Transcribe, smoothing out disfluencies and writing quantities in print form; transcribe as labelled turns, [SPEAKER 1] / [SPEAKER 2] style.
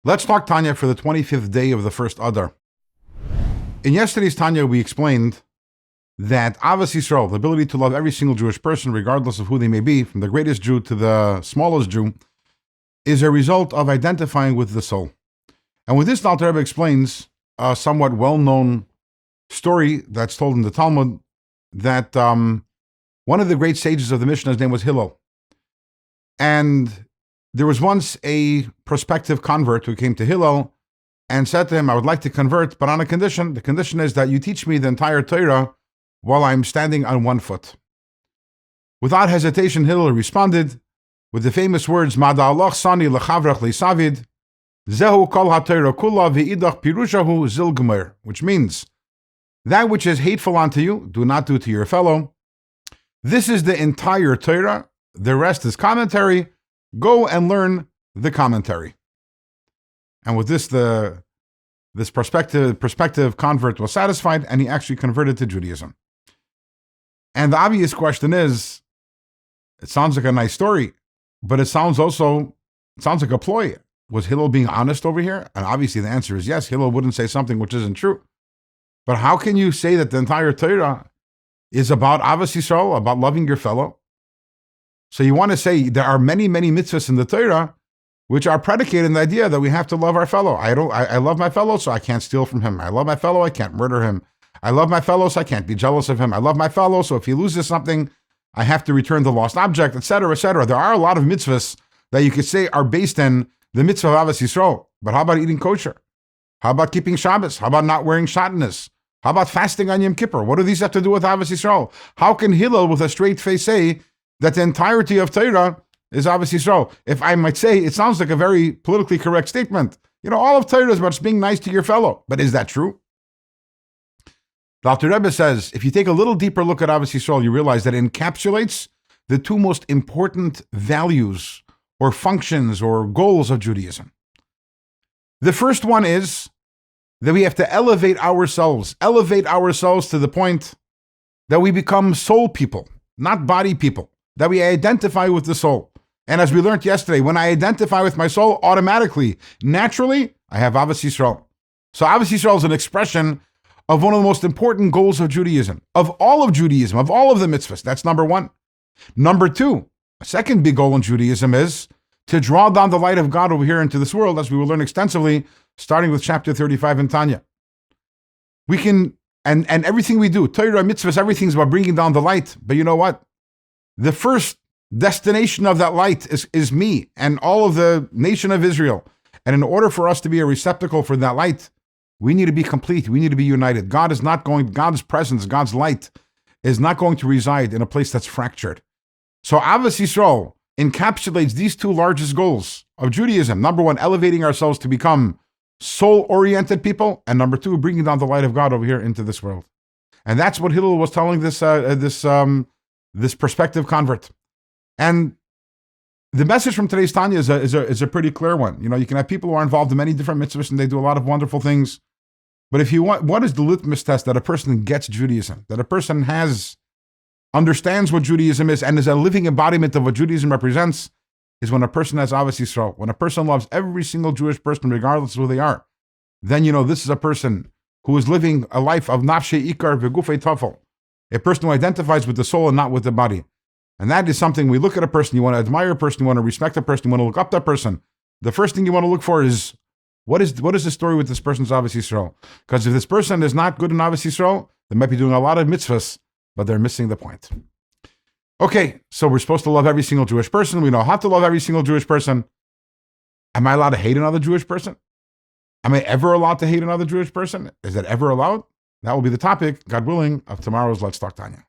[SPEAKER 1] Let's talk Tanya for the 25th day of the first Adar. In yesterday's Tanya, we explained that Avas Yisrael, the ability to love every single Jewish person, regardless of who they may be, from the greatest Jew to the smallest Jew, is a result of identifying with the soul. And with this, the Alter Rebbe explains a somewhat well-known story that's told in the Talmud that one of the great sages of the Mishnah's name was Hillel. And there was once a prospective convert who came to Hillel and said to him, I would like to convert, but on a condition. The condition is that you teach me the entire Torah while I'm standing on one foot. Without hesitation, Hillel responded with the famous words, Mada Allah sani lechavrach leisavid, zehu kol ha-Torah kula ve'idach pirushahu zil gemer, which means, that which is hateful unto you, do not do to your fellow. This is the entire Torah. The rest is commentary. Go and learn the commentary. And with this, this prospective convert was satisfied, and he actually converted to Judaism. And the obvious question is, it sounds like a nice story, but it sounds like a ploy. Was Hillel being honest over here? And obviously the answer is yes. Hillel wouldn't say something which isn't true. But how can you say that the entire Torah is about Avas Yisrael, about loving your fellow? So you want to say there are many, many mitzvahs in the Torah which are predicated on the idea that we have to love our fellow. I love my fellow, so I can't steal from him. I love my fellow, I can't murder him. I love my fellow, so I can't be jealous of him. I love my fellow, so if he loses something, I have to return the lost object, etc., etc. There are a lot of mitzvahs that you could say are based in the mitzvah of Avas Yisrael. But how about eating kosher? How about keeping Shabbos? How about not wearing shatnez? How about fasting on Yom Kippur? What do these have to do with Avas Yisrael? How can Hillel with a straight face say that the entirety of Torah is Avas Yisrael? If I might say, it sounds like a very politically correct statement. You know, all of Torah is about just being nice to your fellow. But is that true? The Alter Rebbe says, if you take a little deeper look at Avas Yisrael, you realize that it encapsulates the two most important values or functions or goals of Judaism. The first one is that we have to elevate ourselves to the point that we become soul people, not body people, that we identify with the soul. And as we learned yesterday, when I identify with my soul, automatically, naturally, I have Avas Yisrael. So Avas Yisrael is an expression of one of the most important goals of Judaism, of all of Judaism, of all of the mitzvahs. That's number one. Number two, a second big goal in Judaism is to draw down the light of God over here into this world, as we will learn extensively, starting with chapter 35 in Tanya. We can, and everything we do, Torah, mitzvahs, everything's about bringing down the light. But you know what? The first destination of that light is me and all of the nation of Israel. And in order for us to be a receptacle for that light, we need to be complete. We need to be united. God's presence, God's light is not going to reside in a place that's fractured. So Avas Yisrael encapsulates these two largest goals of Judaism. Number one, elevating ourselves to become soul-oriented people. And number two, bringing down the light of God over here into this world. And that's what Hillel was telling this prospective convert. And the message from today's Tanya is a pretty clear one. You know, you can have people who are involved in many different mitzvahs and they do a lot of wonderful things. But if you want, what is the litmus test that a person gets Judaism? That a person understands what Judaism is and is a living embodiment of what Judaism represents, is when a person has Avas Yisrael. When a person loves every single Jewish person, regardless of who they are, then you know this is a person who is living a life of nafshei ikar v'gufei tafel, a person who identifies with the soul and not with the body. And that is something, we look at a person, you want to admire a person, you want to respect a person, you want to look up to a person. The first thing you want to look for is, what is the story with this person's Avas Yisrael? Because if this person is not good in Avas Yisrael, they might be doing a lot of mitzvahs, but they're missing the point. Okay, so we're supposed to love every single Jewish person. We know how to love every single Jewish person. Am I allowed to hate another Jewish person? Am I ever allowed to hate another Jewish person? Is that ever allowed? That will be the topic, God willing, of tomorrow's Let's Talk Tanya.